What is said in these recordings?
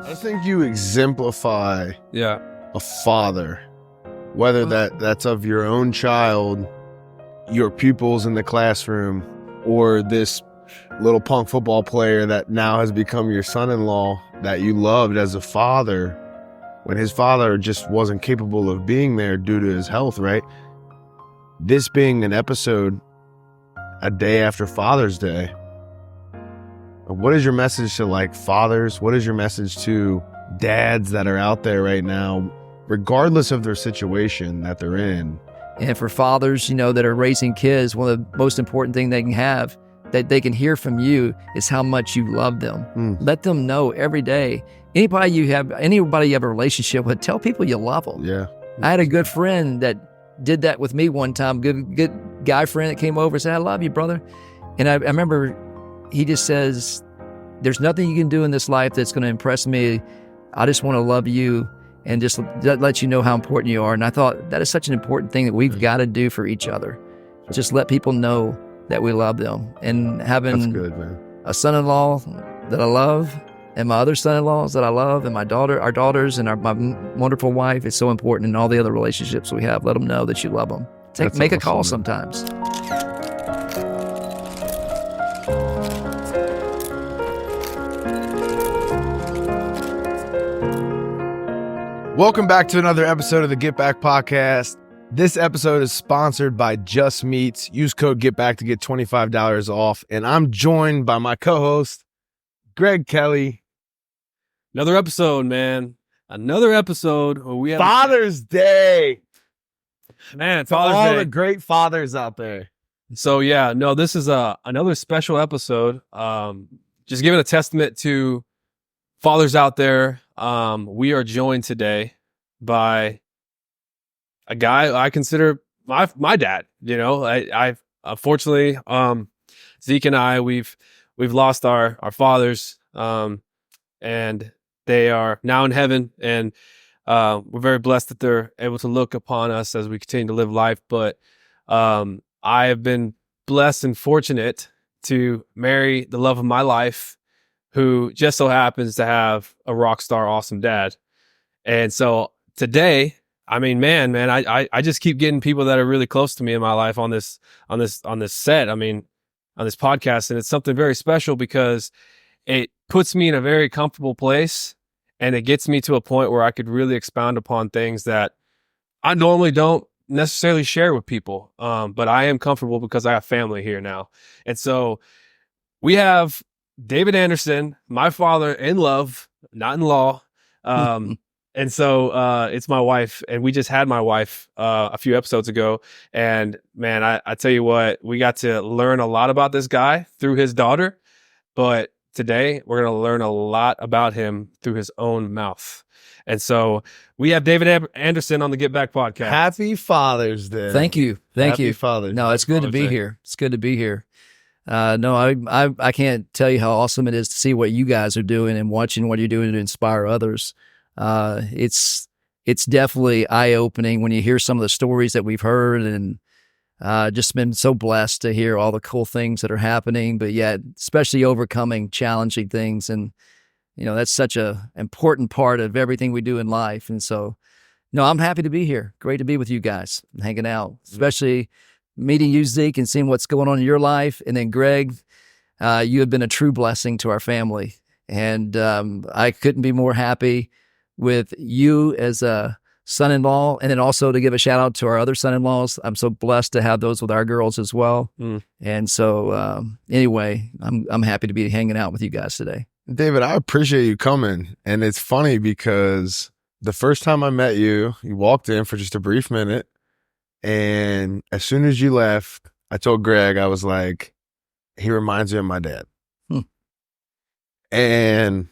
I think you exemplify Yeah. a father, whether that's of your own child, your pupils in the classroom, or this little punk football player that now has become your son-in-law that you loved as a father when his father just wasn't capable of being there due to his health, right? This being an episode a day after Father's Day, what is your message to like fathers? What is your message to dads that are out there right now, regardless of their situation that they're in? And for fathers, that are raising kids, one of the most important things they can have, that they can hear from you, is how much you love them. Let them know every day. Anybody you have a relationship with, tell people you love them. Yeah. I had a good friend that did that with me one time. Good guy friend that came over and said, "I love you, brother." And I remember he just says, "There's nothing you can do in this life that's going to impress me. I just want to love you and just let you know how important you are." And I thought that is such an important thing that we've got to do for each other. Just let people know that we love them. And having That's good, man. a son-in-law that I love, and my other son-in-laws that I love, and our daughters, and my wonderful wife, is so important in all the other relationships we have. Let them know that you love them. Make a call sometimes. Welcome back to another episode of the Get Back Podcast. This episode is sponsored by Just Meats. Use code GetBack to get $25 off. And I'm joined by my co-host, Greg Kelly. Another episode, man. Another episode where we have Father's Day. Man, For Father's all Day. the great fathers out there. So yeah, no, this is another special episode. Just giving a testament to fathers out there. We are joined today by a guy I consider my dad. I've unfortunately, Zeke and I, we've lost our fathers, and they are now in heaven, and we're very blessed that they're able to look upon us as we continue to live life. But I have been blessed and fortunate to marry the love of my life, who just so happens to have a rock star, awesome dad. And so today, I mean, man, I just keep getting people that are really close to me in my life on this set. I mean, on this podcast, and it's something very special because it puts me in a very comfortable place, and it gets me to a point where I could really expound upon things that I normally don't necessarily share with people. But I am comfortable because I have family here now. And so we have David Anderson, my father in love, not in law. And so it's my wife, and we just had my wife a few episodes ago. And man, I tell you what, we got to learn a lot about this guy through his daughter. But today we're going to learn a lot about him through his own mouth. And so we have David Anderson on the Get Back Podcast. Happy Father's Day. Thank you. Happy Father's No, it's good to be here. It's good to be here. No, I can't tell you how awesome it is to see what you guys are doing and watching what you're doing to inspire others. It's definitely eye-opening when you hear some of the stories that we've heard, and just been so blessed to hear all the cool things that are happening, but yet especially overcoming challenging things. And, that's such a important part of everything we do in life. And so, no, I'm happy to be here. Great to be with you guys, hanging out, especially meeting you, Zeke, and seeing what's going on in your life. And then Greg, you have been a true blessing to our family. And I couldn't be more happy with you as a son-in-law, and then also to give a shout out to our other son-in-laws. I'm so blessed to have those with our girls as well. And so anyway, I'm happy to be hanging out with you guys today. David, I appreciate you coming. And it's funny because the first time I met you, you walked in for just a brief minute. And as soon as you left, I told Greg, I was like, he reminds me of my dad. And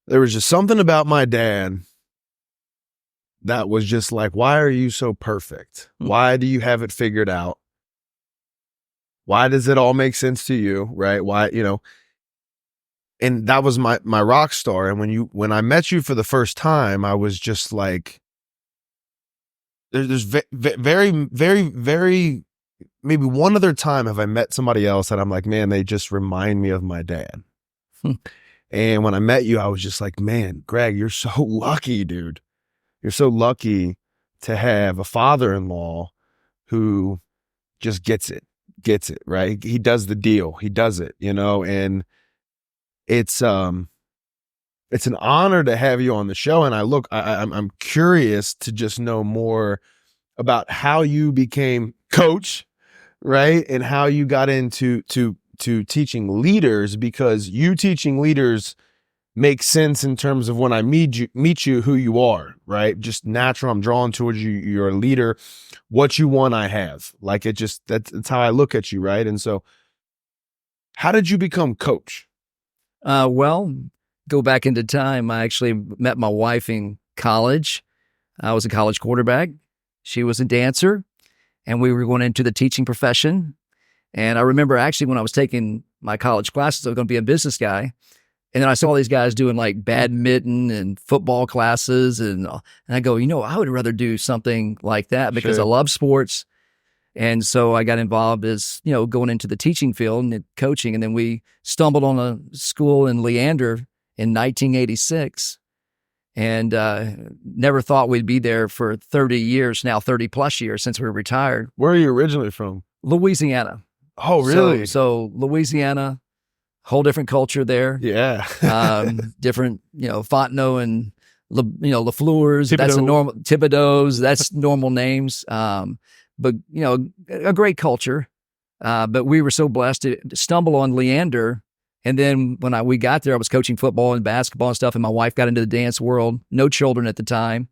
there was just something about my dad that was just like, why are you so perfect? Why do you have it figured out? Why does it all make sense to you? Right? Why, and that was my rock star. And when I met you for the first time, I was just like, there's very, very, very maybe one other time have I met somebody else that I'm like, man, they just remind me of my dad. And when I met you, I was just like, man, Greg, you're so lucky, dude. You're so lucky to have a father-in-law who just gets it, right? He does the deal. He does it, and it's an honor to have you on the show. And I'm curious to just know more about how you became coach, right? And how you got into teaching leaders, because you teaching leaders makes sense in terms of when I meet you, who you are, right? Just natural. I'm drawn towards you. You're a leader. What you want, I have. Like that's how I look at you, right? And so how did you become coach? Well, go back into time. I actually met my wife in college. I was a college quarterback. She was a dancer, and we were going into the teaching profession. And I remember actually when I was taking my college classes, I was going to be a business guy. And then I saw these guys doing like badminton and football classes. And I go, I would rather do something like that because I love sports. And so I got involved as, going into the teaching field and coaching. And then we stumbled on a school in Leander in 1986 and never thought we'd be there for 30 years, now 30 plus years since we were retired. Where are you originally from? Louisiana. Oh, really? So Louisiana, whole different culture there. Yeah. Different, Fontenot and, LaFleur's. Thibodeau. That's a normal, Thibodeau's, that's normal names. But, a great culture. But we were so blessed to stumble on Leander. And then when we got there, I was coaching football and basketball and stuff. And my wife got into the dance world, no children at the time.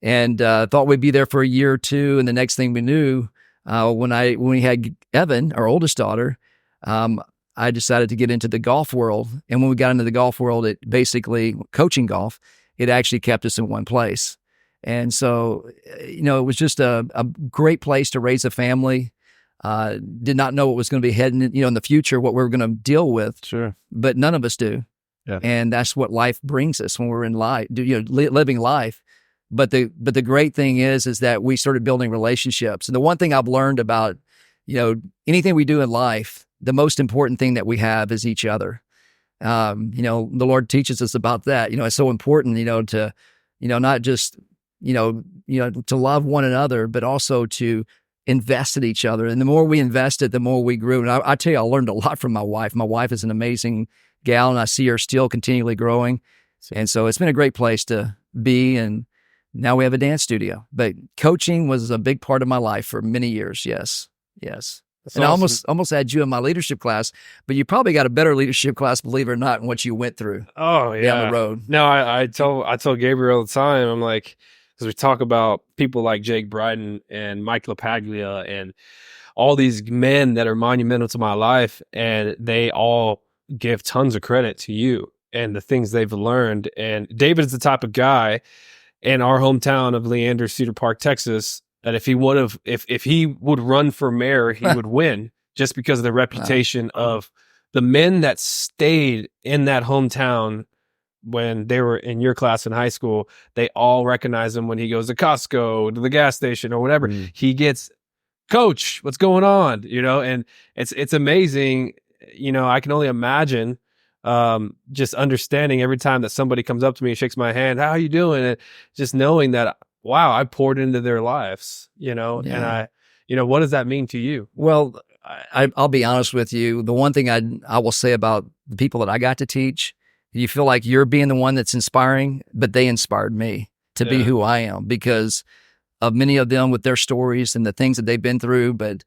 And thought we'd be there for a year or two. And the next thing we knew, when we had Evan, our oldest daughter, I decided to get into the golf world. And when we got into the golf world, it basically, coaching golf, it actually kept us in one place. And so, it was just a great place to raise a family. Did not know what was going to be heading, in the future, what we were going to deal with. Sure. But none of us do. Yeah. And that's what life brings us when we're in life, living life. But the great thing is that we started building relationships. And the one thing I've learned about, anything we do in life, the most important thing that we have is each other. The Lord teaches us about that. It's so important, to, not just, to love one another, but also to invest in each other. And the more we invested, the more we grew. And I tell you, I learned a lot from my wife. My wife is an amazing gal, and I see her still continually growing. And so it's been a great place to be. And now we have a dance studio. But coaching was a big part of my life for many years. Yes. That's and awesome. I almost had you in my leadership class, but you probably got a better leadership class, believe it or not, in what you went through. Oh yeah, down the road. No, I tell Gabriel all the time. I'm like, because we talk about people like Jake Bryden and Mike LaPaglia and all these men that are monumental to my life, and they all give tons of credit to you and the things they've learned. And David is the type of guy in our hometown of Leander, Cedar Park, Texas, that if he would run for mayor, he would win, just because of the reputation of the men that stayed in that hometown when they were in your class in high school. They all recognize him when he goes to Costco, to the gas station, or whatever. He gets, Coach, what's going on? And it's amazing. I can only imagine just understanding every time that somebody comes up to me and shakes my hand, how are you doing? And just knowing that, wow, I poured into their lives, and what does that mean to you? Well, I'll be honest with you. The one thing I will say about the people that I got to teach, you feel like you're being the one that's inspiring, but they inspired me to be who I am because of many of them with their stories and the things that they've been through. But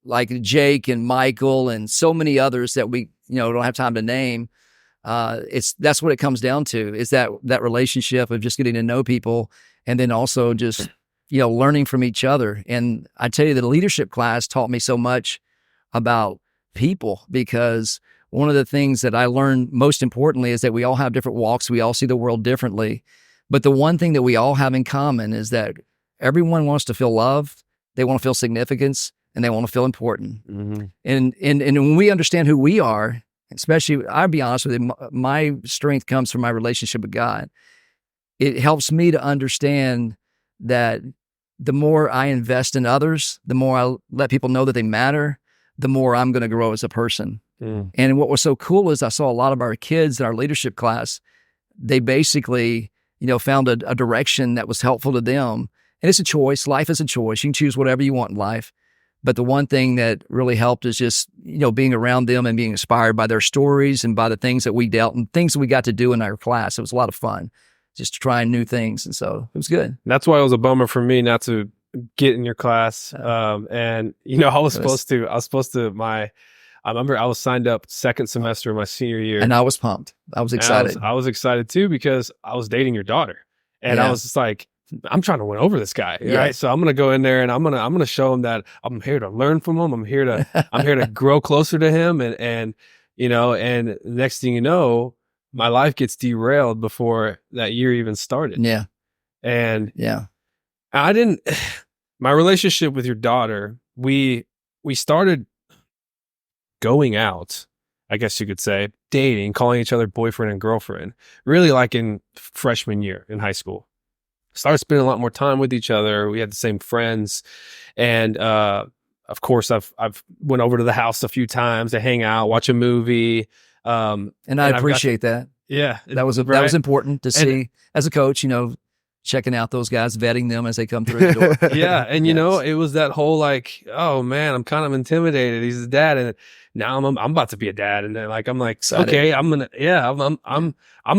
like Jake and Michael and so many others that we don't have time to name, that's what it comes down to, is that relationship of just getting to know people, and then also just learning from each other. And I tell you, the leadership class taught me so much about people, because one of the things that I learned most importantly is that we all have different walks. We all see the world differently. But the one thing that we all have in common is that everyone wants to feel loved. They want to feel significance, and they want to feel important. Mm-hmm. And when we understand who we are, especially, I'll be honest with you, my strength comes from my relationship with God. It helps me to understand that the more I invest in others, the more I let people know that they matter, the more I'm going to grow as a person. And what was so cool is I saw a lot of our kids in our leadership class, they basically, found a direction that was helpful to them. And it's a choice. Life is a choice. You can choose whatever you want in life. But the one thing that really helped is just, being around them and being inspired by their stories and by the things that we dealt and things that we got to do in our class. It was a lot of fun, just trying new things. And so it was good. That's why it was a bummer for me not to get in your class. And I was supposed to, I remember I was signed up second semester of my senior year. And I was pumped. I was excited. I was excited too, because I was dating your daughter. And I was just like, I'm trying to win over this guy, right? So I'm going to go in there and I'm going to show him that I'm here to learn from him. I'm here to grow closer to him. And next thing you know, my life gets derailed before that year even started. Yeah. And my relationship with your daughter, we started going out, I guess you could say, dating, calling each other boyfriend and girlfriend, really like in freshman year in high school. Started spending a lot more time with each other. We had the same friends. And of course, I've went over to the house a few times to hang out, watch a movie. And I appreciate that. Yeah. That was important to see as a coach, checking out those guys, vetting them as they come through the door. Yeah. And, it was that whole like, oh man, I'm kind of intimidated. He's a dad. And now I'm about to be a dad. And then I'm like, excited. Okay, I'm going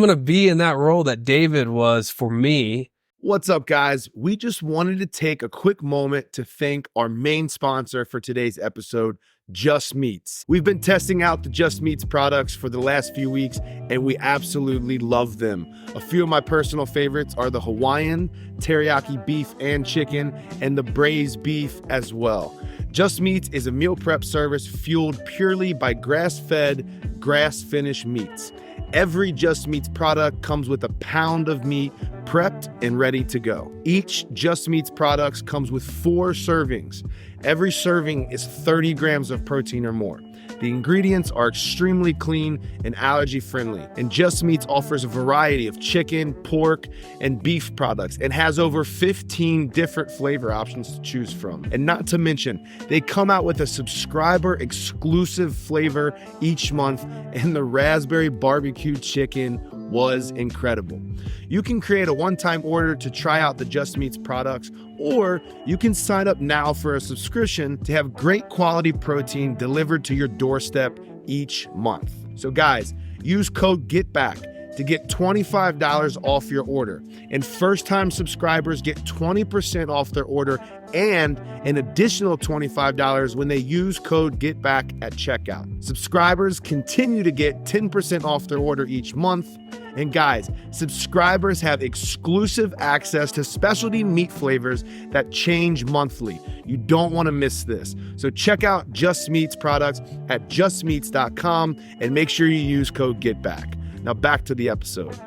to be in that role that David was for me. What's up, guys? We just wanted to take a quick moment to thank our main sponsor for today's episode, Just Meats. We've been testing out the Just Meats products for the last few weeks, and we absolutely love them. A few of my personal favorites are the Hawaiian, teriyaki beef and chicken, and the braised beef as well. Just Meats is a meal prep service fueled purely by grass-fed, grass-finished meats. Every Just Meats product comes with a pound of meat prepped and ready to go. Each Just Meats products comes with 4 servings. Every serving is 30 grams of protein or more. The ingredients are extremely clean and allergy friendly. And Just Meats offers a variety of chicken, pork, and beef products and has over 15 different flavor options to choose from. And not to mention, they come out with a subscriber exclusive flavor each month, and the raspberry barbecue chicken was incredible. You can create a one-time order to try out the Just Meats products, or you can sign up now for a subscription to have great quality protein delivered to your doorstep each month. So guys, use code GETBACK to get $25 off your order. And first-time subscribers get 20% off their order and an additional $25 when they use code GETBACK at checkout. Subscribers continue to get 10% off their order each month. And guys, subscribers have exclusive access to specialty meat flavors that change monthly. You don't want to miss this. So check out Just Meats products at justmeats.com and make sure you use code GETBACK. Now back to the episode.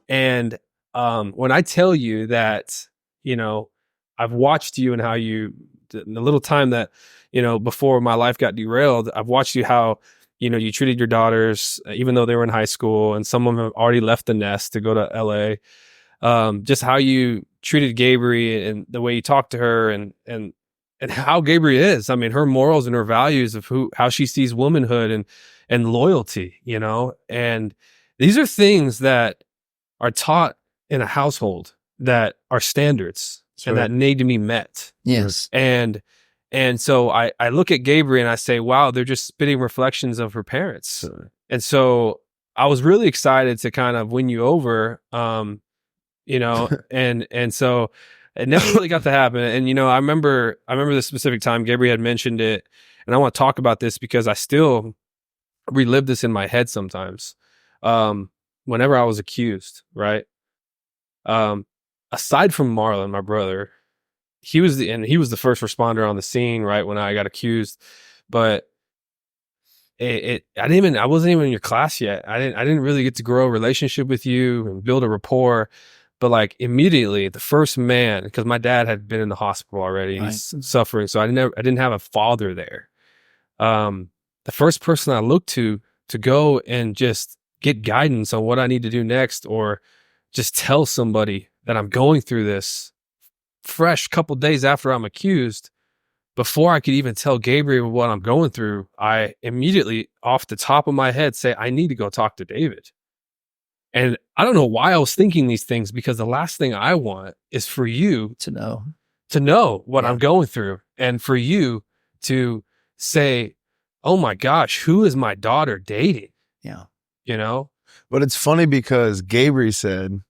And when I tell you that, I've watched you and how you, the little time that, before my life got derailed, I've watched you how, you treated your daughters, even though they were in high school, and some of them have already left the nest to go to LA. Just how you treated Gabrielle and the way you talked to her and how Gabrielle is. I mean, her morals and her values of how she sees womanhood and loyalty, and these are things that are taught in a household that are standards and that need to be met. Yes. And so I look at Gabrielle and I say, wow, they're just spitting reflections of her parents. Sure. And so I was really excited to kind of win you over, and so it never really got to happen. And, I remember the specific time Gabrielle had mentioned it, and I want to talk about this because I still relive this in my head sometimes. Whenever I was accused, right? Aside from Marlon, my brother, he was the first responder on the scene, right, when I got accused. But I wasn't even in your class yet. I didn't really get to grow a relationship with you and build a rapport. But like immediately, the first man, because my dad had been in the hospital already, right. He's suffering, so I didn't have a father there. The first person I looked to go and just get guidance on what I need to do next, or just tell somebody that I'm going through this fresh couple days after I'm accused, before I could even tell Gabriel what I'm going through, I immediately, off the top of my head, say, I need to go talk to David. And I don't know why I was thinking these things, because the last thing I want is for you To know. what I'm going through, and for you to say, oh my gosh, who is my daughter dating? Yeah. You know? But it's funny because Gabriel said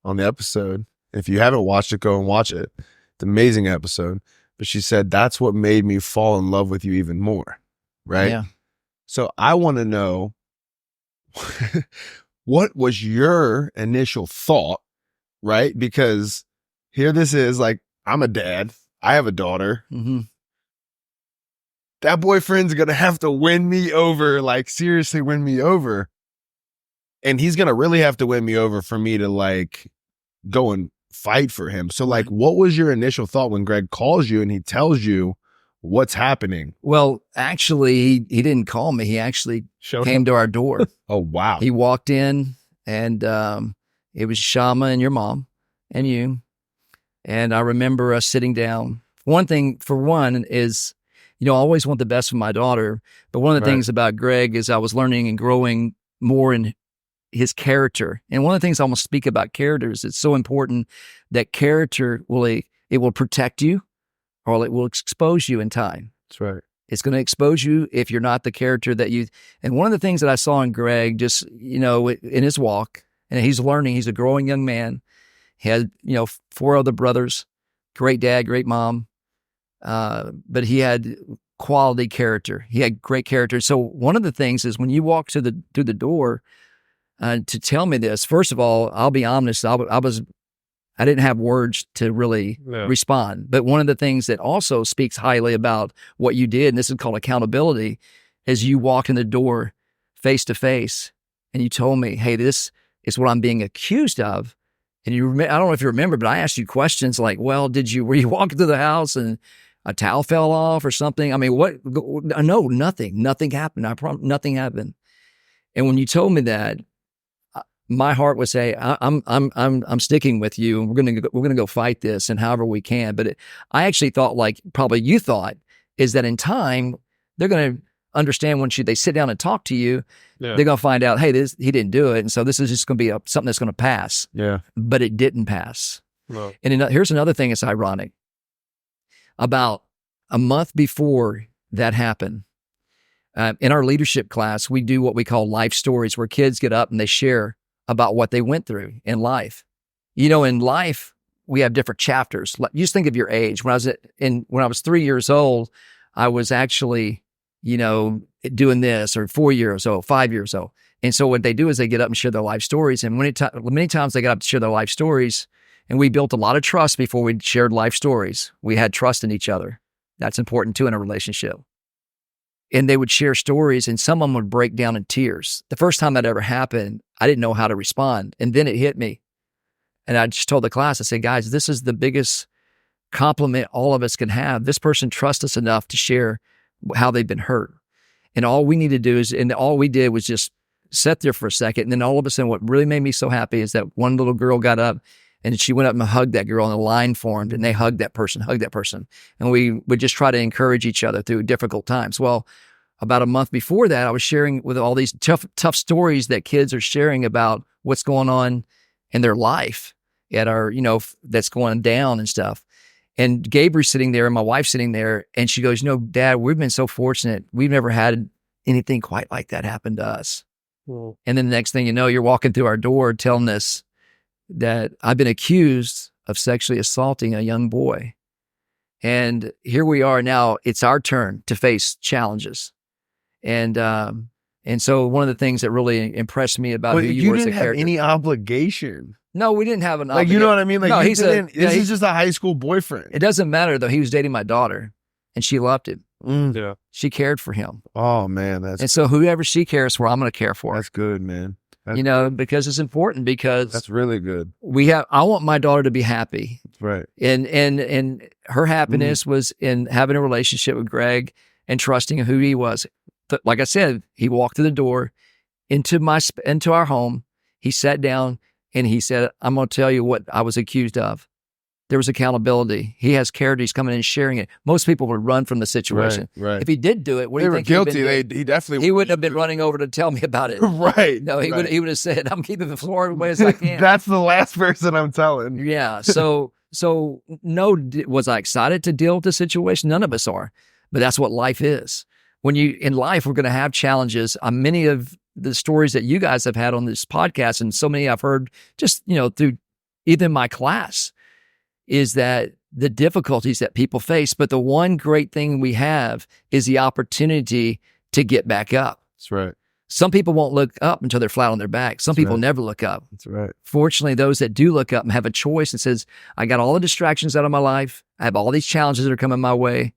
on the episode, if you haven't watched it, go and watch it. It's an amazing episode. But she said, that's what made me fall in love with you even more. Right? Yeah. So I want to know, what was your initial thought, right? Because here this is, like, I'm a dad. I have a daughter. Mm-hmm. That boyfriend's going to have to win me over, like, seriously win me over. And he's going to really have to win me over for me to, like, go and fight for him. So, like, what was your initial thought when Greg calls you and he tells you what's happening? Well, actually, he didn't call me. He actually came to our door. Oh, wow. He walked in, and it was Shama and your mom and you. And I remember us sitting down. One thing, for one, is, I always want the best for my daughter. But one of the things about Greg is I was learning and growing more in his character. And one of the things I want to speak about characters, it's so important that character it will protect you, or it will expose you in time. That's right. It's going to expose you if you're not the character that you. And one of the things that I saw in Greg, just, in his walk, and he's learning, he's a growing young man. He had, 4 other brothers, great dad, great mom. But he had quality character. He had great character. So one of the things is when you walk through the door to tell me this, first of all, I'll be honest, I didn't have words to really respond. But one of the things that also speaks highly about what you did, and this is called accountability, is you walked in the door face to face and you told me, hey, this is what I'm being accused of. And I don't know if you remember, but I asked you questions like, well, were you walking through the house and a towel fell off or something? I mean, what? No, nothing happened. I promise, nothing happened. And when you told me that, my heart would say, I'm sticking with you, and we're gonna go fight this, and however we can. But I actually thought, like probably you thought, is that in time they're gonna understand when they sit down and talk to you, they're gonna find out, hey, he didn't do it, and so this is just gonna be something that's gonna pass. Yeah, but it didn't pass. No. And here's another thing that's ironic. About a month before that happened, in our leadership class, we do what we call life stories, where kids get up and they share about what they went through in life. In life, we have different chapters. You just think of your age. When I was 3 years old, I was actually, doing this, or 4 years old, 5 years old. And so what they do is they get up and share their life stories. And many times they got up to share their life stories, and we built a lot of trust before we shared life stories. We had trust in each other. That's important too in a relationship. And they would share stories, and some of them would break down in tears. The first time that ever happened, I didn't know how to respond. And then it hit me. And I just told the class, I said, guys, this is the biggest compliment all of us can have. This person trusts us enough to share how they've been hurt. And all we need to do all we did was just sit there for a second. And then all of a sudden, what really made me so happy is that one little girl got up and she went up and hugged that girl, and a line formed, and they hugged that person. And we would just try to encourage each other through difficult times. Well, about a month before that, I was sharing with all these tough stories that kids are sharing about what's going on in their life at our, that's going down and stuff. And Gabriel's sitting there and my wife's sitting there, and she goes, Dad, we've been so fortunate. We've never had anything quite like that happen to us. Cool. And then the next thing you know, you're walking through our door telling us that I've been accused of sexually assaulting a young boy. And here we are now, it's our turn to face challenges. And so one of the things that really impressed me about who you were as a character. You didn't have any obligation. No, we didn't have an obligation. Like, you know what I mean? Like, no, this is just a high school boyfriend. It doesn't matter, though. He was dating my daughter, and she loved him. Yeah. She cared for him. Oh, man. So whoever she cares for, I'm going to care for. That's good, man. Because it's important, because that's really good. I want my daughter to be happy. Right. And her happiness was in having a relationship with Greg and trusting who he was. Like I said, he walked through the door into our home. He sat down and he said, I'm going to tell you what I was accused of. there was accountability. He has character. He's coming in and sharing it. Most people would run from the situation. Right. If he did do it, what do They you were think he would've guilty. been doing? He definitely He wouldn't have been running over to tell me about it. right. No, he right. would have said, "I'm keeping the floor away as I can." That's the last person I'm telling. Yeah. So was I excited to deal with the situation? None of us are, but that's what life is. In life, we're going to have challenges. Many of the stories that you guys have had on this podcast, and so many I've heard just, through even my class, is that the difficulties that people face. But the one great thing we have is the opportunity to get back up. That's right. Some people won't look up until they're flat on their back. Some people never look up. That's right. Fortunately, those that do look up and have a choice and says, I got all the distractions out of my life. I have all these challenges that are coming my way.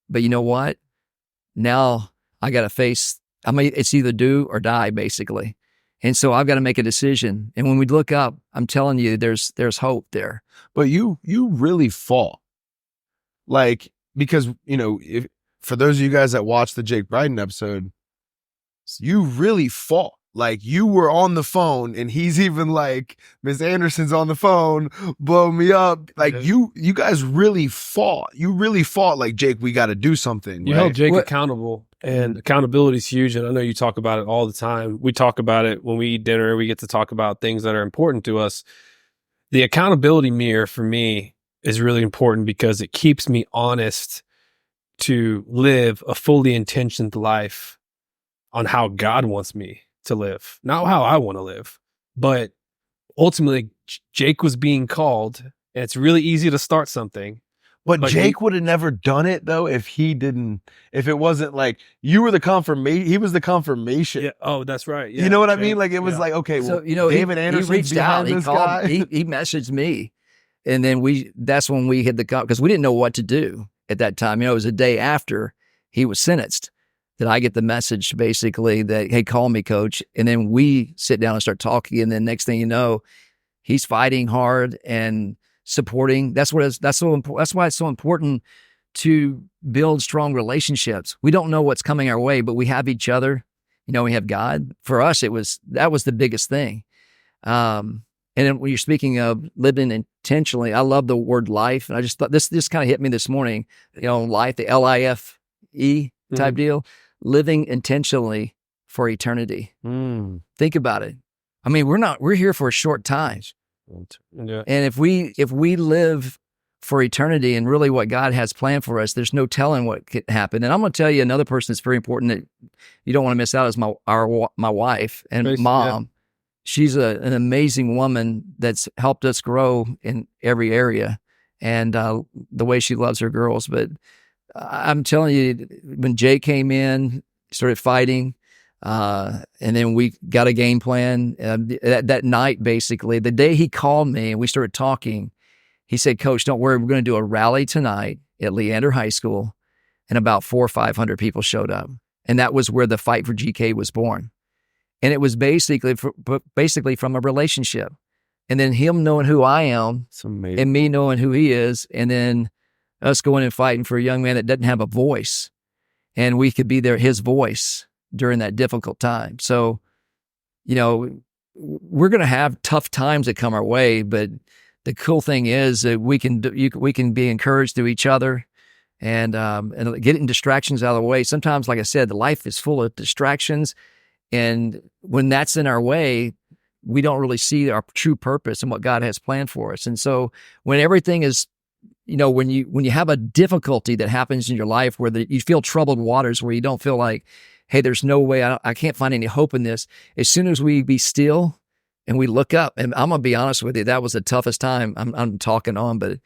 But you know what? Now I got to face, it's either do or die, basically. And so I've got to make a decision. And when we look up, I'm telling you, there's hope there. But you really fought. Like, because, if for those of you guys that watched the Jake Bryden episode, you really fought. Like, you were on the phone and he's even like, Miss Anderson's on the phone, blow me up. Like, you guys really fought. You really fought like, Jake, we got to do something. You right? held Jake accountable, and accountability is huge. And I know you talk about it all the time. We talk about it when we eat dinner. We get to talk about things that are important to us. The accountability mirror for me is really important because it keeps me honest to live a fully intentioned life on how God wants me to live, not how I want to live. But ultimately, Jake was being called, and it's really easy to start something. But Jake would have never done it though if it wasn't like you were the confirmation. He was the confirmation. Yeah. Oh, that's right. Yeah. You know what I mean? Like it was like, okay, so, well, David Anderson reached out. He called. guy. He messaged me, and then that's when we hit because we didn't know what to do at that time. It was a day after he was sentenced that I get the message basically that, hey, call me, coach. And then we sit down and start talking. And then next thing you know, he's fighting hard and supporting. That's why it's so important to build strong relationships. We don't know what's coming our way, but we have each other. We have God. For us, that was the biggest thing. And then when you're speaking of living intentionally, I love the word life. And I just thought this kind of hit me this morning, life, the LIFE type deal. Living intentionally for eternity. Think about it. I mean, we're here for a short time. Yeah. And if we live for eternity and really what God has planned for us, there's no telling what could happen. And I'm going to tell you another person that's very important that you don't want to miss out is my wife and mom. Yeah. She's an amazing woman that's helped us grow in every area and the way she loves her girls. But I'm telling you, when Jay came in, started fighting, and then we got a game plan. That night, basically, the day he called me and we started talking, he said, Coach, don't worry, we're going to do a rally tonight at Leander High School. And about 400 or 500 people showed up. And that was where the Fight for GK was born. And it was basically from a relationship. And then him knowing who I am and me knowing who he is, and then us going and fighting for a young man that doesn't have a voice, and we could be his voice during that difficult time. So, we're going to have tough times that come our way, but the cool thing is that we can be encouraged through each other and getting distractions out of the way. Sometimes, like I said, life is full of distractions, and when that's in our way, we don't really see our true purpose and what God has planned for us. And so, when everything is when you have a difficulty that happens in your life where you feel troubled waters, where you don't feel like, hey, there's no way, I can't find any hope in this. As soon as we be still and we look up, and I'm going to be honest with you, that was the toughest time. I'm talking on, but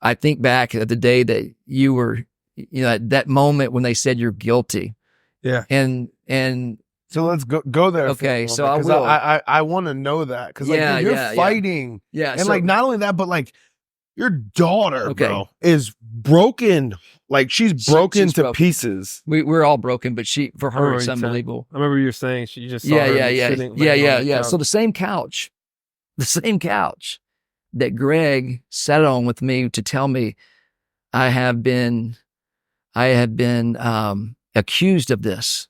I think back at the day that you were, that moment when they said you're guilty. Yeah. And so let's go there. Okay. So I will. I want to know that. Cause you're fighting. Yeah. And not only that, but your daughter, bro, is broken. Like she's broken to pieces. We're all broken, but for her, it's unbelievable. I remember you were saying you just saw her sitting. Yeah. So the same couch that Greg sat on with me to tell me I have been accused of this,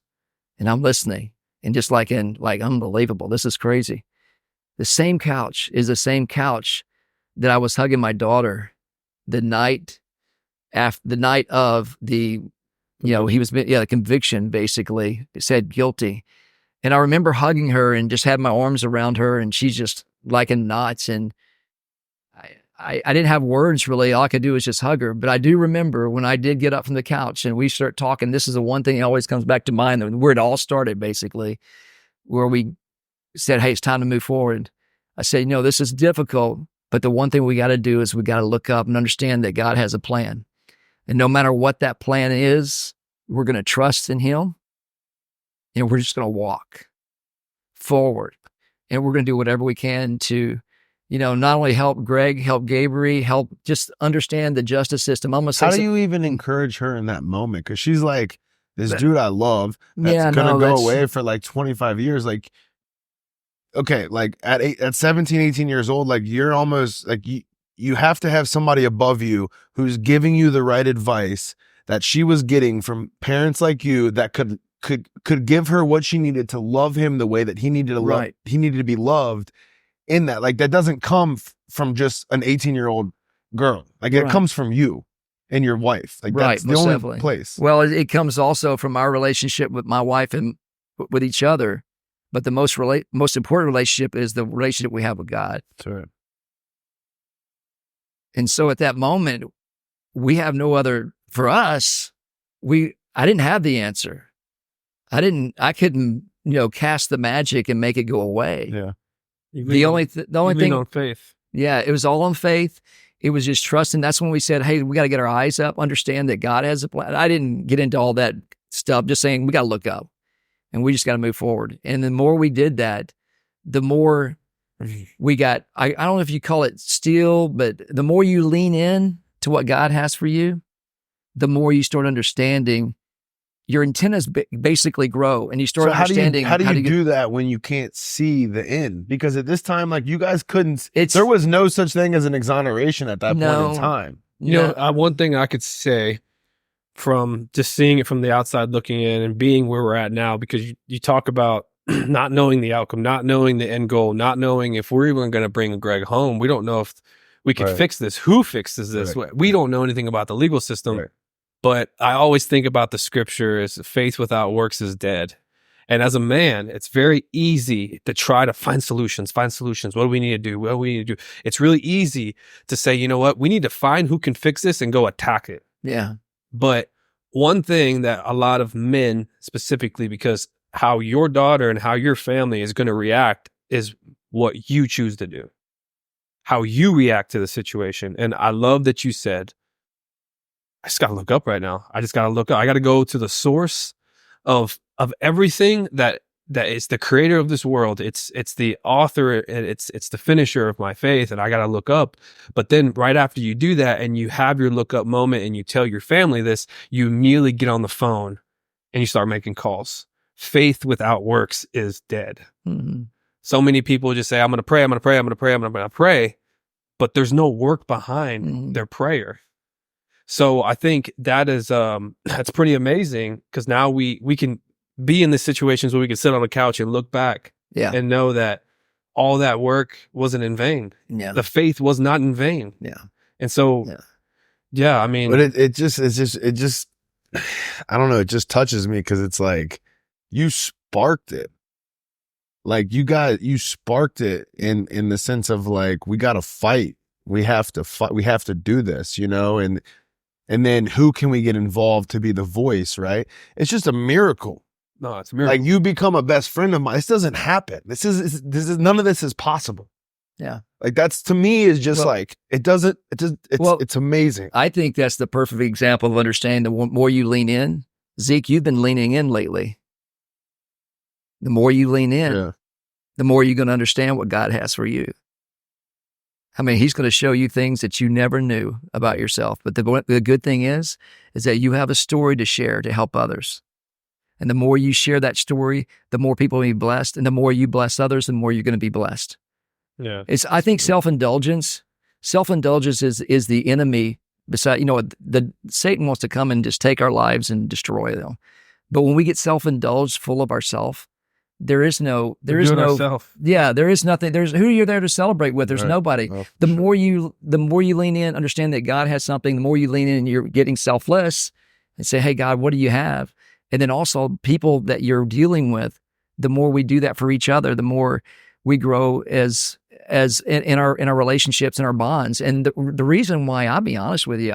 and I'm listening, and just like unbelievable. This is crazy. The same couch is the same couch that I was hugging my daughter the night of the, the conviction, basically. It said guilty. And I remember hugging her and just had my arms around her, and she's just like in knots. And I didn't have words really. All I could do was just hug her. But I do remember when I did get up from the couch and we start talking, this is the one thing that always comes back to mind, where it all started, basically, where we said, hey, it's time to move forward. I said, this is difficult, but the one thing we got to do is we got to look up and understand that God has a plan. And no matter what that plan is, we're going to trust in him, and we're just going to walk forward. And we're going to do whatever we can to, not only help Greg, help Gabriel, help just understand the justice system. How do you even encourage her in that moment? Because she's like, this dude I love that's going to go away for like 25 years. Like, okay, like at 17, 18 years old, like you're almost like you have to have somebody above you who's giving you the right advice that she was getting from parents like you that could give her what she needed to love him the way that he needed to love. He needed to be loved in that. Like that doesn't come from just an 18-year-old girl. Like it comes from you and your wife. Like that's the only place. Well, it comes also from our relationship with my wife and with each other. But the most important relationship is the relationship we have with God. That's right. And so at that moment, we have no other, for us, I didn't have the answer. I couldn't, cast the magic and make it go away. Yeah. The only thing on faith. Yeah, it was all on faith. It was just trusting. That's when we said, hey, we got to get our eyes up, understand that God has a plan. I didn't get into all that stuff, just saying we got to look up and we just got to move forward. And the more we did that, the more we got, I don't know if you call it steel, but the more you lean in to what God has for you, the more you start understanding. Your antennas basically grow, and you start understanding. How do you do that when you can't see the end? Because at this time, like you guys couldn't. There was no such thing as an exoneration at that point in time. One thing I could say from just seeing it from the outside looking in and being where we're at now, because you talk about not knowing the outcome, not knowing the end goal, not knowing if we're even going to bring Greg home. We don't know if we can fix this. Who fixes this? We don't know anything about the legal system. But I always think about the scripture as faith without works is dead. And as a man, it's very easy to try to find solutions. What do we need to do? What do we need to do? It's really easy to say, you know what? We need to find who can fix this and go attack it. Yeah. But one thing that a lot of men specifically, because how your daughter and how your family is going to react is what you choose to do, how you react to the situation. And I love that you said, I just got to look up right now. I just got to look up. I got to go to the source of everything that is the creator of this world. It's the author and it's the finisher of my faith. And I got to look up. But then right after you do that and you have your look up moment and you tell your family this, you immediately get on the phone and you start making calls. Faith without works is dead. Mm-hmm. So many people just say, I'm going to pray. But there's no work behind their prayer. So I think that is that's pretty amazing, because now we can be in the situations where we can sit on a couch and look back and know that all that work wasn't in vain. Yeah. The faith was not in vain. Yeah. And so, I mean, but it just I don't know. It just touches me because it's like you sparked it. Like you sparked it in the sense of like, we got to fight. We have to fight. We have to do this, and then who can we get involved to be the voice, right? It's just a miracle. No, it's a miracle. Like you become a best friend of mine. This doesn't happen. This is none of this is possible. Yeah. Like that's, to me, is just it's amazing. I think that's the perfect example of understanding. The more you lean in, Zeke, you've been leaning in lately. The more you lean in, the more you're going to understand what God has for you. I mean, he's going to show you things that you never knew about yourself. But the good thing is that you have a story to share to help others. And the more you share that story, the more people will be blessed. And the more you bless others, the more you're going to be blessed. Yeah. I think self-indulgence is the enemy. Beside, Satan wants to come and just take our lives and destroy them. But when we get self-indulged, full of ourselves, there is no, We're doing ourselves. yeah, there is nothing. There's who you're there to celebrate with. There's Right. nobody. Oh, The more you lean in, understand that God has something. The more you lean in, and you're getting selfless and say, "Hey, God, what do you have?" And then also people that you're dealing with. The more we do that for each other, the more we grow as in our relationships and our bonds. And the reason why, I'll be honest with you,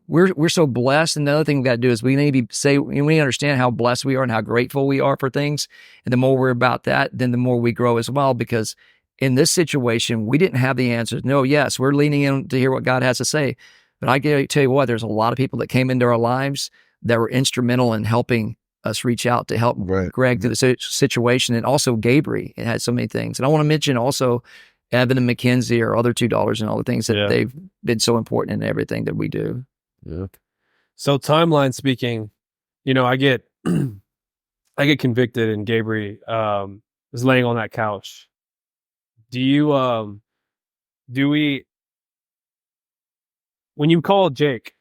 we're so blessed. And the other thing we got to do is we need to we understand how blessed we are and how grateful we are for things. And the more we're about that, then the more we grow as well. Because in this situation, we didn't have the answers. No, yes, we're leaning in to hear what God has to say. But I can tell you what, there's a lot of people that came into our lives that were instrumental in helping us reach out to help Right. Greg through the situation. And also Gabriel, it had so many things. And I want to mention also Evan and Mackenzie, our other $2 and all the things that they've been so important in everything that we do. Yeah. So timeline speaking, I get convicted, and Gabriel is laying on that couch. When you call Jake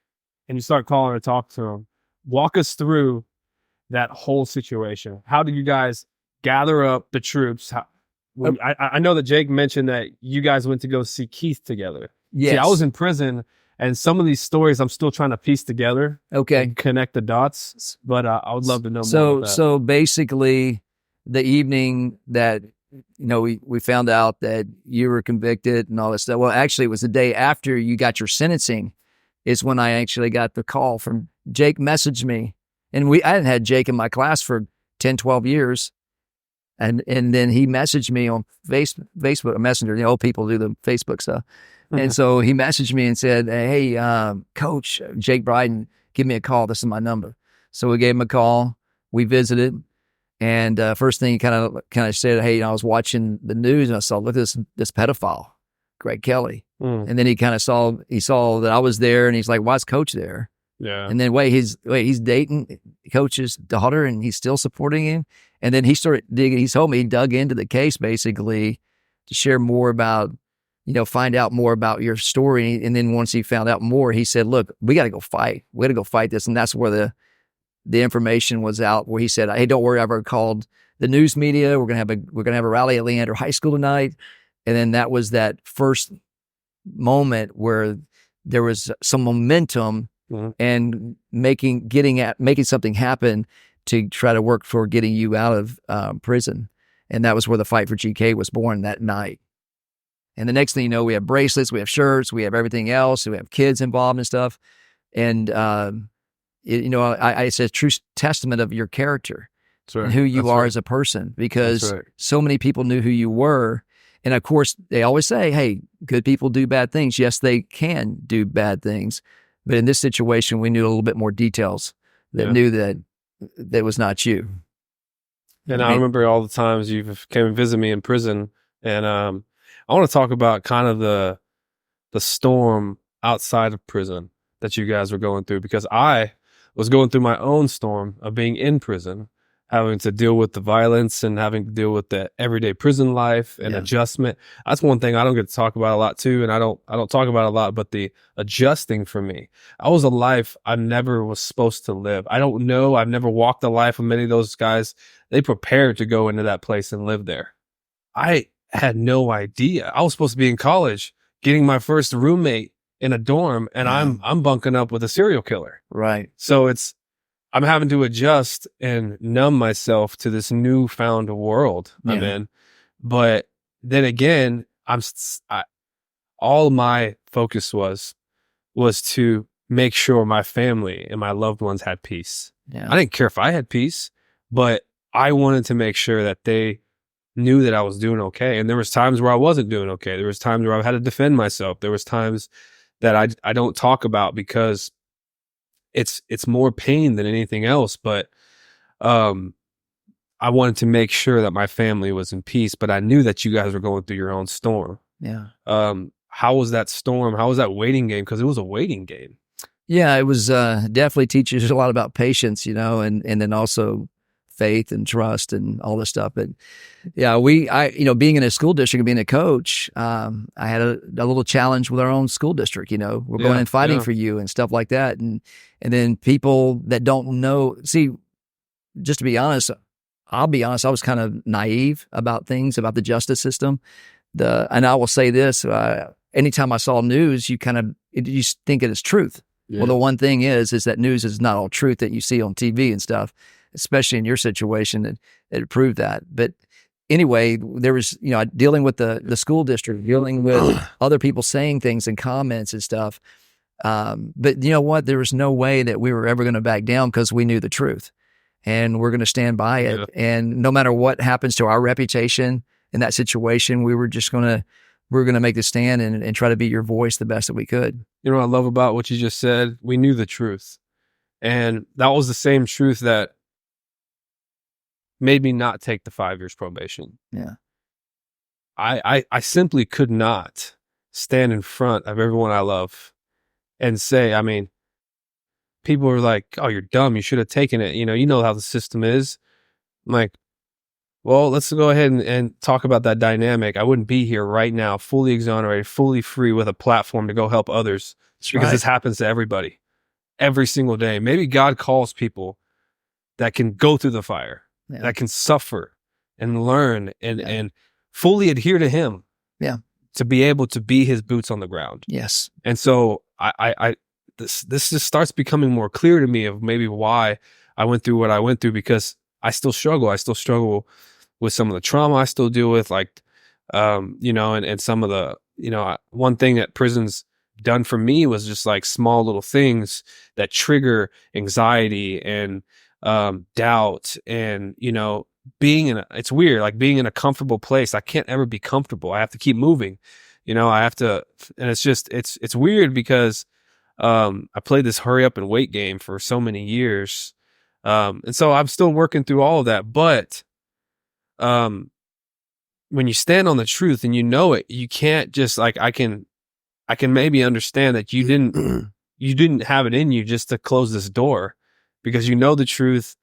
and you start calling or talk to him, walk us through that whole situation. How did you guys gather up the troops? I know that Jake mentioned that you guys went to go see Keith together. Yes. See, I was in prison, and some of these stories I'm still trying to piece together. Okay. And connect the dots, but I would love to know more about that. So basically, the evening that we found out that you were convicted and all this stuff. Well, actually, it was the day after you got your sentencing, is when I actually got the call from Jake. Messaged me, and I hadn't had Jake in my class for 10, 12 years. And then he messaged me on Facebook Messenger. The old people do the Facebook stuff. And so he messaged me and said, "Hey, Coach Jake Bryden, give me a call. This is my number." So we gave him a call. We visited. And first thing he kind of said, "Hey, I was watching the news and I saw, look at this pedophile, Greg Kelly." And then he saw that I was there, and he's like, "Why is Coach there?" Yeah. And then he's dating Coach's daughter, and he's still supporting him. And then he started digging. He told me he dug into the case basically to share more about, find out more about your story. And then once he found out more, he said, "Look, we got to go fight. We got to go fight this." And that's where the information was out, where he said, "Hey, don't worry, I've already called the news media. We're gonna have a rally at Leander High School tonight." And then that was that first moment where there was some momentum and making something happen to try to work for getting you out of prison. And that was where the Fight for GK was born that night. And the next thing you know, we have bracelets, we have shirts, we have everything else. We have kids involved and stuff. And, it's a true testament of your character and who you are as a person, because so many people knew who you were. And of course, they always say, "Hey, good people do bad things." Yes, they can do bad things. But in this situation, we knew a little bit more details that knew that was not you. And I remember all the times you've came and visit me in prison. And I want to talk about kind of the storm outside of prison that you guys were going through, because I was going through my own storm of being in prison, having to deal with the violence and having to deal with the everyday prison life and adjustment. That's one thing I don't get to talk about a lot too. And I don't talk about a lot, but the adjusting for me. I was a life I never was supposed to live. I don't know. I've never walked the life of many of those guys. They prepared to go into that place and live there. I had no idea. I was supposed to be in college, getting my first roommate in a dorm, and I'm bunking up with a serial killer. Right. So I'm having to adjust and numb myself to this newfound world I'm in. But then again, all my focus was to make sure my family and my loved ones had peace. Yeah. I didn't care if I had peace, but I wanted to make sure that they knew that I was doing okay. And there was times where I wasn't doing okay. There was times where I had to defend myself. There was times that I don't talk about because it's more pain than anything else. But I wanted to make sure that my family was in peace, but I knew that you guys were going through your own storm. Yeah. How was that storm? How was that waiting game? Because it was a waiting game. Yeah, it was definitely teaches a lot about patience, and then also faith and trust and all this stuff. But yeah, being in a school district and being a coach, I had a little challenge with our own school district. We're going and fighting for you and stuff like that. And then people that don't know, see, just to be honest, I'll be honest, I was kind of naive about things, about the justice system. And I will say this, anytime I saw news, you think it is truth. Yeah. Well, the one thing is that news is not all truth that you see on TV and stuff, especially in your situation, it proved that. But anyway, there was, dealing with the school district, dealing with other people saying things and comments and stuff. But you know what? There was no way that we were ever going to back down because we knew the truth and we're going to stand by it. Yeah. And no matter what happens to our reputation in that situation, we're going to make the stand and try to be your voice the best that we could. You know what I love about what you just said? We knew the truth. And that was the same truth that made me not take the 5 years probation. Yeah. I simply could not stand in front of everyone I love and say, I mean, people were like, oh, you're dumb. You should have taken it. You know how the system is. I'm like, well, let's go ahead and talk about that dynamic. I wouldn't be here right now, fully exonerated, fully free with a platform to go help others because this happens to everybody every single day. Maybe God calls people that can go through the fire, that can suffer and learn and fully adhere to him. Yeah. To be able to be his boots on the ground. Yes. And so this just starts becoming more clear to me of maybe why I went through what I went through, because I still struggle. I still struggle with some of the trauma I still deal with, like, and some of the, one thing that prison's done for me was just like small little things that trigger anxiety and doubt and, it's weird, like being in a comfortable place. I can't ever be comfortable. I have to keep moving, I have to, and it's just, it's weird because I played this hurry up and wait game for so many years. And so I'm still working through all of that. But when you stand on the truth and it, you can't just like, I can maybe understand that you didn't have it in you just to close this door, because the truth,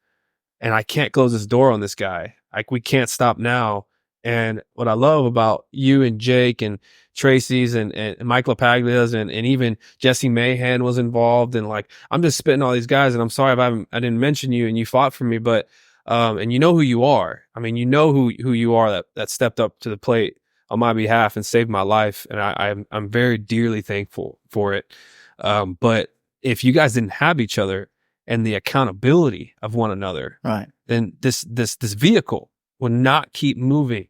and I can't close this door on this guy. Like, we can't stop now. And what I love about you and Jake and Tracy's and Mike LaPaglia's and even Jesse Mahan was involved. And like, I'm just spitting all these guys, and I'm sorry if I didn't mention you and you fought for me, but, and you know who you are. I mean, who you are that stepped up to the plate on my behalf and saved my life. And I'm very dearly thankful for it. But if you guys didn't have each other and the accountability of one another, right, then this vehicle will not keep moving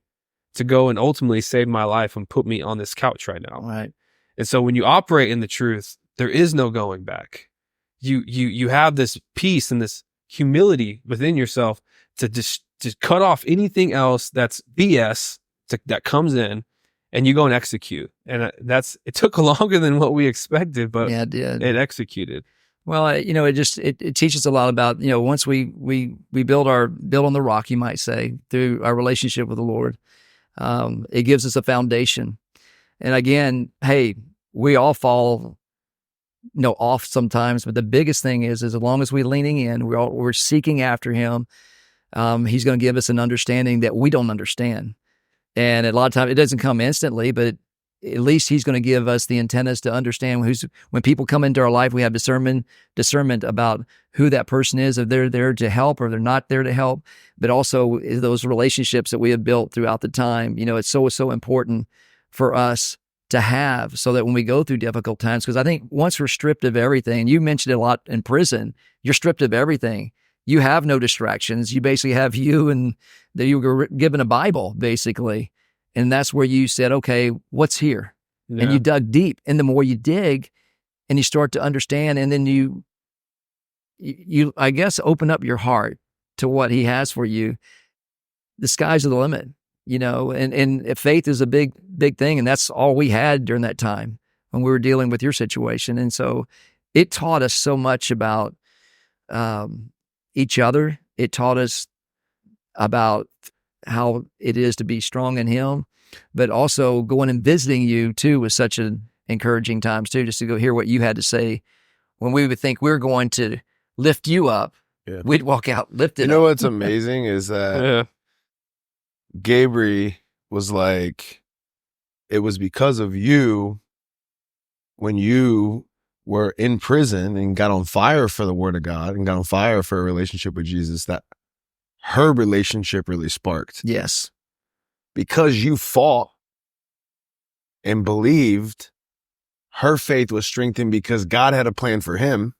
to go and ultimately save my life and put me on this couch right now. right. And so when you operate in the truth, there is no going back. You have this peace and this humility within yourself to just cut off anything else that's BS that comes in, and you go and execute. And it took longer than what we expected, but yeah, it did. It executed. Well, it teaches a lot about, once we build on the rock, you might say, through our relationship with the Lord, it gives us a foundation. And again, hey, we all fall, off sometimes, but the biggest thing is as long as we're leaning in, we're seeking after him, he's going to give us an understanding that we don't understand. And a lot of times it doesn't come instantly, but at least he's going to give us the antennas to understand when people come into our life, we have discernment about who that person is, if they're there to help or they're not there to help, but also those relationships that we have built throughout the time. It's so important for us to have, so that when we go through difficult times, because I think once we're stripped of everything, you mentioned it a lot in prison, you're stripped of everything. You have no distractions. You basically have you, and that you were given a Bible, basically. And that's where you said, okay, what's here? Yeah. And you dug deep. And the more you dig and you start to understand, and then you I guess, open up your heart to what he has for you, the sky's the limit, and faith is a big, big thing. And that's all we had during that time when we were dealing with your situation. And so it taught us so much about each other. It taught us about how it is to be strong in him, but also going and visiting you too was such an encouraging times too, just to go hear what you had to say. When we would think we're going to lift you up, we'd walk out lifted up. What's amazing is that Gabriel was like, it was because of you, when you were in prison and got on fire for the word of God and got on fire for a relationship with Jesus, that her relationship really sparked. Yes. Because you fought and believed, her faith was strengthened because God had a plan for him,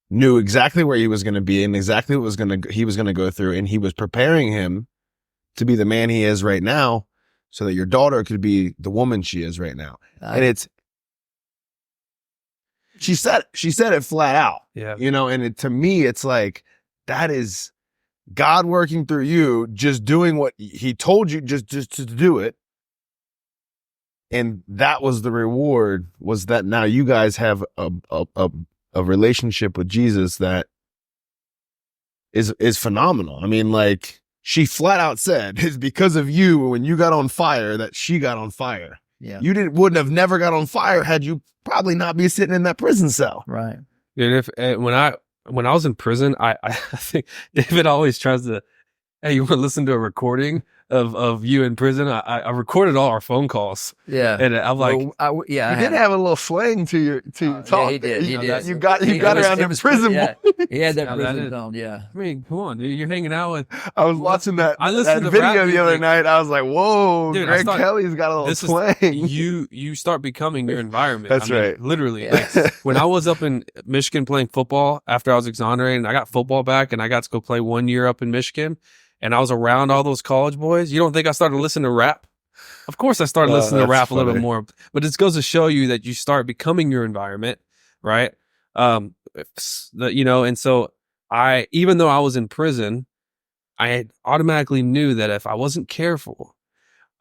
knew exactly where he was going to be and exactly what he was going to go through, and he was preparing him to be the man he is right now, so that your daughter could be the woman she is right now. And she said it flat out. Yeah. And to me, it's like, that is God working through you, just doing what he told you just to do it. And that was the reward, was that now you guys have a relationship with Jesus that is phenomenal. I mean, like, she flat out said, it's because of you, when you got on fire, that she got on fire. Yeah. You wouldn't have never got on fire had you probably not be sitting in that prison cell. Right. And when I was in prison, I think David always tries to, hey, you want to listen to a recording of you in prison? I recorded all our phone calls. Yeah. And I'm like, you did have a little flang to your talk. Yeah, he did. He did. You got around in prison. Yeah. He had that Yeah, prison tone. Yeah. I mean, come on, dude, you're hanging out with. I was watching that listened to video rap the other music. night. I was like, whoa, Dude, Greg Kelly's got a little twang. You start becoming your environment. That's right. Literally. Yeah. Like, when I was up in Michigan playing football after I was exonerated, and I got football back, and I got to go play 1 year up in Michigan, and I was around all those college boys. You don't think I started listening to rap? Of course I started listening to rap a little bit more. But it goes to show you that you start becoming your environment, right? And so even though I was in prison, I automatically knew that if I wasn't careful,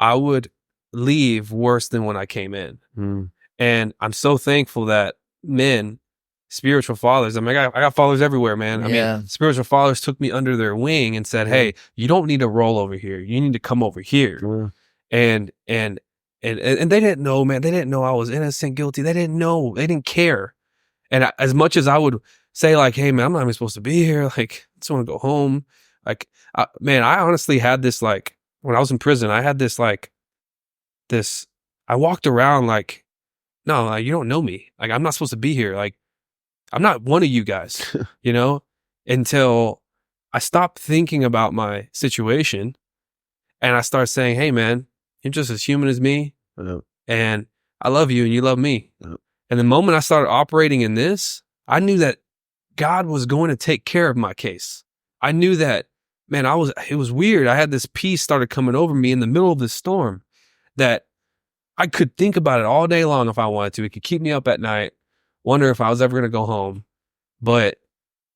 I would leave worse than when I came in. And I'm so thankful that men, spiritual fathers, I mean, I got fathers everywhere, man. I mean, spiritual fathers took me under their wing and said, hey, you don't need to roll over here. You need to come over here. And they didn't know, man. They didn't know I was innocent, guilty. They didn't know. They didn't care. And as much as I would say, like, hey, man, I'm not even supposed to be here. Like, I just want to go home. Like, man, I honestly had this, like, when I was in prison, I had this, like, I walked around like, no, like, you don't know me. Like, I'm not supposed to be here. Like, I'm not one of you guys, until I stopped thinking about my situation and I started saying, hey, man, you're just as human as me. And I love you and you love me. And the moment I started operating in this, I knew that God was going to take care of my case. I knew that, man, it was weird. I had this peace started coming over me in the middle of this storm that I could think about it all day long if I wanted to. It could keep me up at night, wonder if I was ever going to go home. But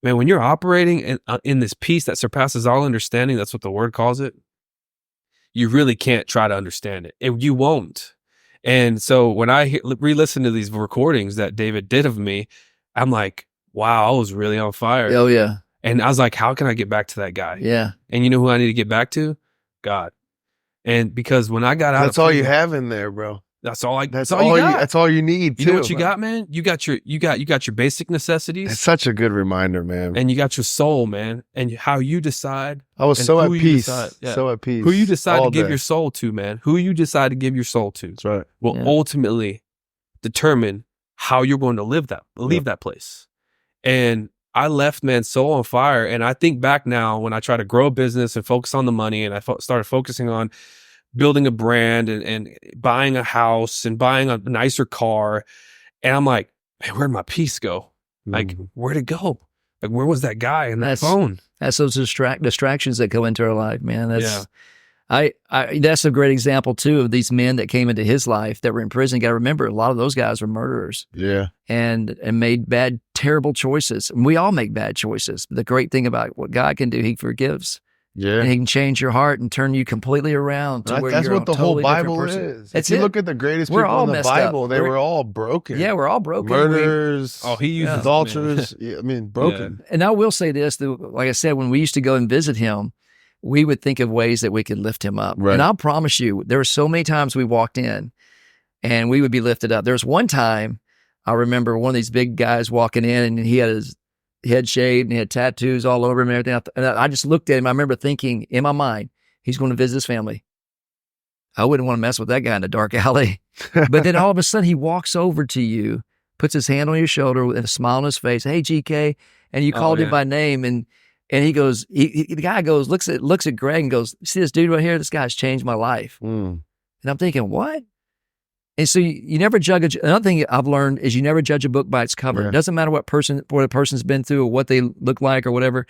man, when you're operating in this peace that surpasses all understanding, that's what the word calls it, you really can't try to understand it. You won't. And so when I re-listen to these recordings that David did of me, I'm like, wow, I was really on fire. Oh, yeah. And I was like, how can I get back to that guy? Yeah. And you know who I need to get back to? God. And because when I got out, that's all you have in there, bro. That's all you got. That's all you need. You know what you got, man? You got your basic necessities. It's such a good reminder, man. And you got your soul, man. And how you decide. I was so at peace. Yeah. So at peace. Who you decide to give your soul to, man. Who you decide to give your soul to. That's right. Will ultimately determine how you're going to leave that place. And I left, man, so on fire. And I think back now when I try to grow a business and focus on the money, and I started focusing on building a brand and buying a house and buying a nicer car. And I'm like, man, where'd my peace go? Like, where'd it go? Like, where was that guy in that phone? That's those distractions that go into our life, man. That's a great example too of these men that came into his life that were in prison. You got to remember, a lot of those guys were murderers. Yeah. And made bad, terrible choices. And we all make bad choices. But the great thing about what God can do, he forgives. Yeah. And he can change your heart and turn you completely around to where that's you're what the totally whole Bible is. If you look at the greatest people in the Bible, they were all broken. Yeah, we're all broken. Murderers. He uses adulterers. Yeah, I mean, broken. And I will say this, like I said, when we used to go and visit him, we would think of ways that we could lift him up. Right. And I'll promise you, there were so many times we walked in and we would be lifted up. There was one time, I remember one of these big guys walking in and he had his head shaved and he had tattoos all over him and everything. And I just looked at him. I remember thinking in my mind, he's going to visit his family. I wouldn't want to mess with that guy in a dark alley. But then all of a sudden he walks over to you, puts his hand on your shoulder with a smile on his face. Hey, GK. And you called him by name. And And he goes, the guy goes, looks at Greg and goes, see this dude right here? This guy's changed my life. And I'm thinking, what? And so you never judge. Another thing I've learned is you never judge a book by its cover. Yeah. It doesn't matter what a person's been through or what they look like or whatever.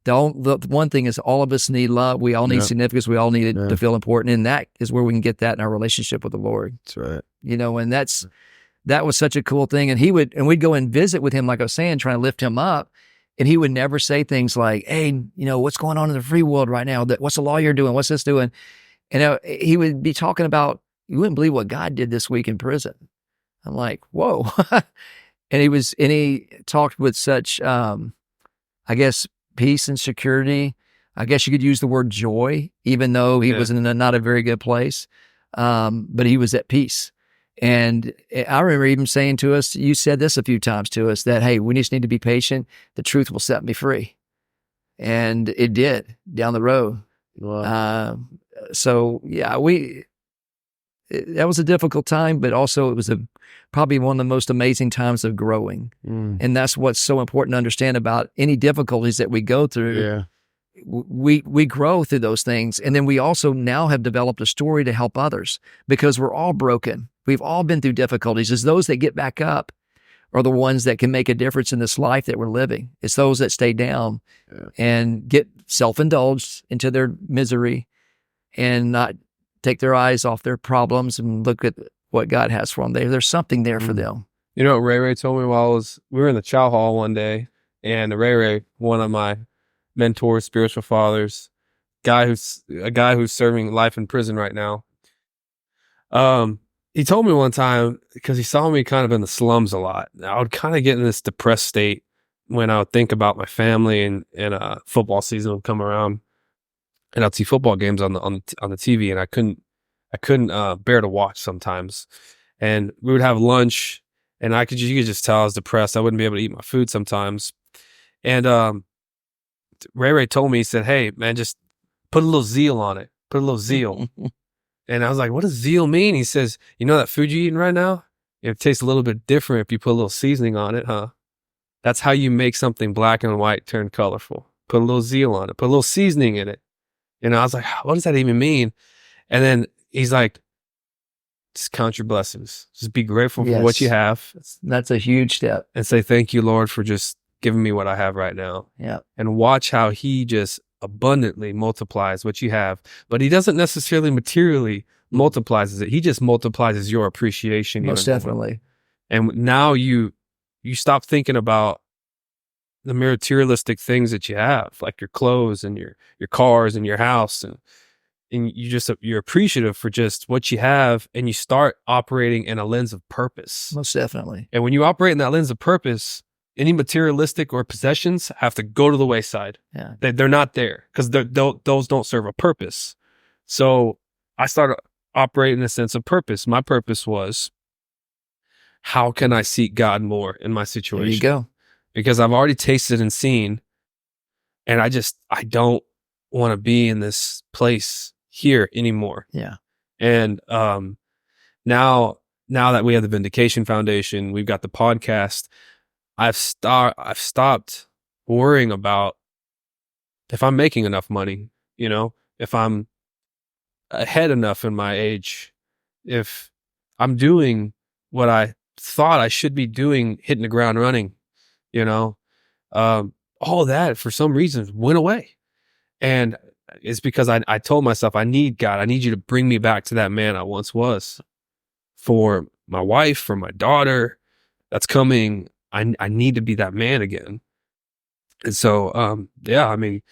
The one thing is all of us need love. We all need significance. We all need it to feel important. And that is where we can get that in our relationship with the Lord. That's right. You know, and that was such a cool thing. And we'd go and visit with him, like I was saying, trying to lift him up. And he would never say things like, hey, you know, what's going on in the free world right now? What's the lawyer doing? What's this doing? And he would be talking about, you wouldn't believe what God did this week in prison. I'm like, whoa. and he talked with such, I guess, peace and security. I guess you could use the word joy, even though he was in not a very good place. But he was at peace. And I remember even saying to us, you said this a few times to us, that, hey, we just need to be patient. The truth will set me free. And it did down the road. Wow. So yeah, that was a difficult time, but also it was probably one of the most amazing times of growing. And that's what's so important to understand about any difficulties that we go through. Yeah. We grow through those things. And then we also now have developed a story to help others because we're all broken. We've all been through difficulties. It's those that get back up are the ones that can make a difference in this life that we're living. It's those that stay down and get self-indulged into their misery and not take their eyes off their problems and look at what God has for them. There's something there for them. You know what Ray told me while we were in the chow hall one day, and Ray, one of my mentors, spiritual fathers, a guy who's serving life in prison right now. He told me one time, because he saw me kind of in the slums a lot. I would kind of get in this depressed state when I would think about my family and football season would come around, and I'd see football games on the TV, and I couldn't bear to watch sometimes. And we would have lunch, and you could just tell I was depressed. I wouldn't be able to eat my food sometimes. And Ray told me, he said, hey man, just put a little zeal on it. Put a little zeal. And I was like, what does zeal mean? He says, you know that food you're eating right now? It tastes a little bit different if you put a little seasoning on it, huh? That's how you make something black and white turn colorful. Put a little zeal on it. Put a little seasoning in it. And I was like, what does that even mean? And then he's like, just count your blessings. Just be grateful for what you have. That's a huge step. And say, thank you, Lord, for just giving me what I have right now. Yeah. And watch how he just abundantly multiplies what you have. But he doesn't necessarily materially multiplies it. He just multiplies your appreciation. Most definitely. And now you stop thinking about the materialistic things that you have, like your clothes and your cars and your house, and you're appreciative for just what you have, and you start operating in a lens of purpose. Most definitely. And when you operate in that lens of purpose, any materialistic or possessions have to go to the wayside. Yeah. They're not there because those don't serve a purpose. So I started operating in a sense of purpose. My purpose was, how can I seek God more in my situation? There you go. Because I've already tasted and seen, and I don't want to be in this place here anymore. Yeah. And now that we have the Vindication Foundation, we've got the podcast, I've stopped worrying about if I'm making enough money, you know, if I'm ahead enough in my age, if I'm doing what I thought I should be doing, hitting the ground running, you know, all that for some reason went away. And it's because I told myself, I need God. I need you to bring me back to that man I once was. For my wife, for my daughter that's coming, I need to be that man again. And so, yeah, I mean,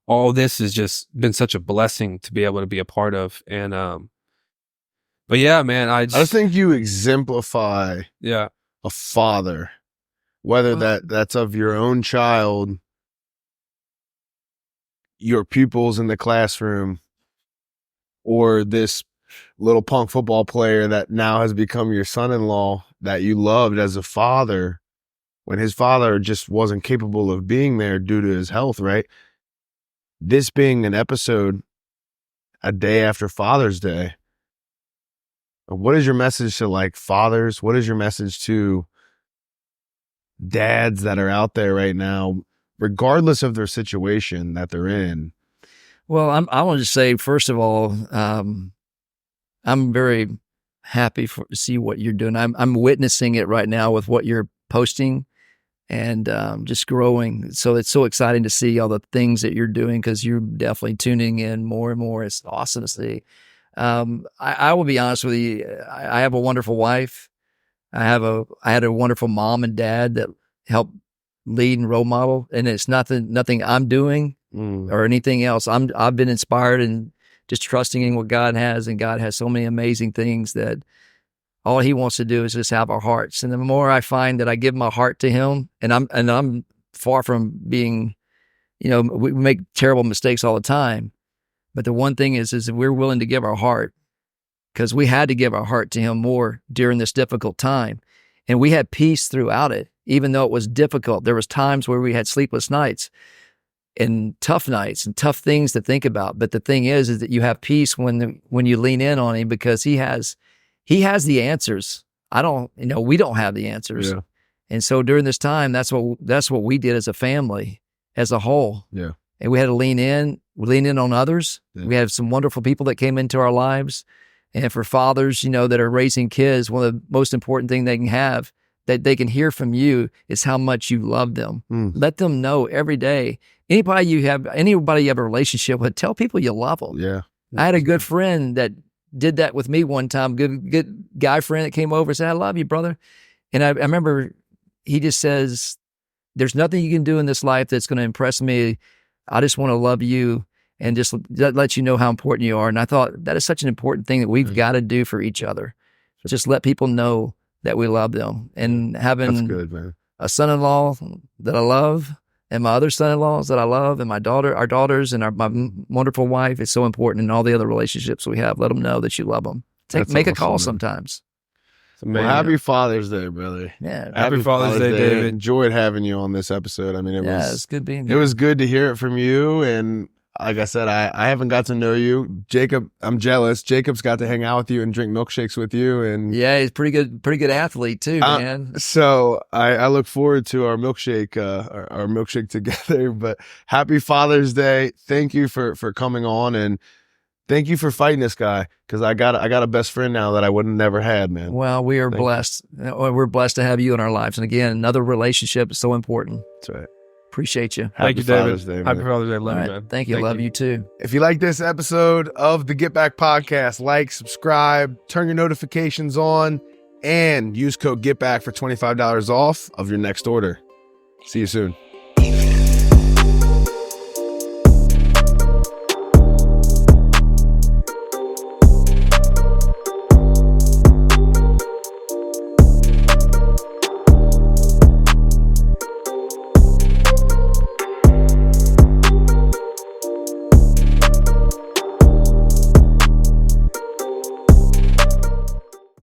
all this has just been such a blessing to be able to be a part of. And, but yeah, man, I just think you exemplify a father, whether that's of your own child, your pupils in the classroom, or this little punk football player that now has become your son-in-law that you loved as a father when his father just wasn't capable of being there due to his health, right? This being an episode a day after Father's Day, what is your message to like fathers? What is your message to dads that are out there right now regardless of their situation that they're in. Well, I want to say, first of all, I'm very happy to see what you're doing. I'm witnessing it right now with what you're posting and just growing. So it's so exciting to see all the things that you're doing because you're definitely tuning in more and more. It's awesome to see. I will be honest with you. I have a wonderful wife. I had a wonderful mom and dad that helped lead and role model, and it's nothing I'm doing or anything else. I've been inspired and just trusting in what God has, and God has so many amazing things that all He wants to do is just have our hearts. And the more I find that I give my heart to Him, and I'm far from being, we make terrible mistakes all the time. But the one thing is if we're willing to give our heart, because we had to give our heart to Him more during this difficult time. And we had peace throughout it, even though it was difficult. There was times where we had sleepless nights and tough things to think about. But the thing is that you have peace when you lean in on Him, because He has the answers. We don't have the answers. Yeah. And so during this time, that's what we did as a family, as a whole. Yeah. And we had to lean in on others. Yeah. We have some wonderful people that came into our lives. And for fathers, that are raising kids, one of the most important things they can have, that they can hear from you, is how much you love them. Let them know every day. Anybody you have a relationship with, tell people you love them. Yeah. I had a good friend that did that with me one time. Good guy friend that came over and said, "I love you, brother." And I remember he just says, "There's nothing you can do in this life that's going to impress me. I just want to love you and just let you know how important you are." And I thought that is such an important thing that we've got to do for each other. Just let people know that we love them. And having That's good, man. a son-in-law that I love, and my other son-in-laws that I love, and our daughters, and my wonderful wife is so important in all the other relationships we have. Let them know that you love them. Make a call sometimes. Well, happy Father's Day, brother. Yeah. Happy Father's Day, David. Enjoyed having you on this episode. I mean, it's good being it here. was good to hear it from you. And like I said, I haven't got to know you. Jacob, I'm jealous. Jacob's got to hang out with you and drink milkshakes with you. And yeah, he's pretty good athlete too, man. So I look forward to our milkshake, our milkshake together. But happy Father's Day. Thank you for coming on, and thank you for fighting this guy, because I got a best friend now that I would have never had, man. Well, we are blessed. We're blessed to have you in our lives. And again, another relationship is so important. That's right. Appreciate you. Thank you, David. Happy Father's Day. Love you, man. Thank you. Love you too. If you like this episode of the Get Back Podcast, like, subscribe, turn your notifications on, and use code GETBACK for $25 off of your next order. See you soon.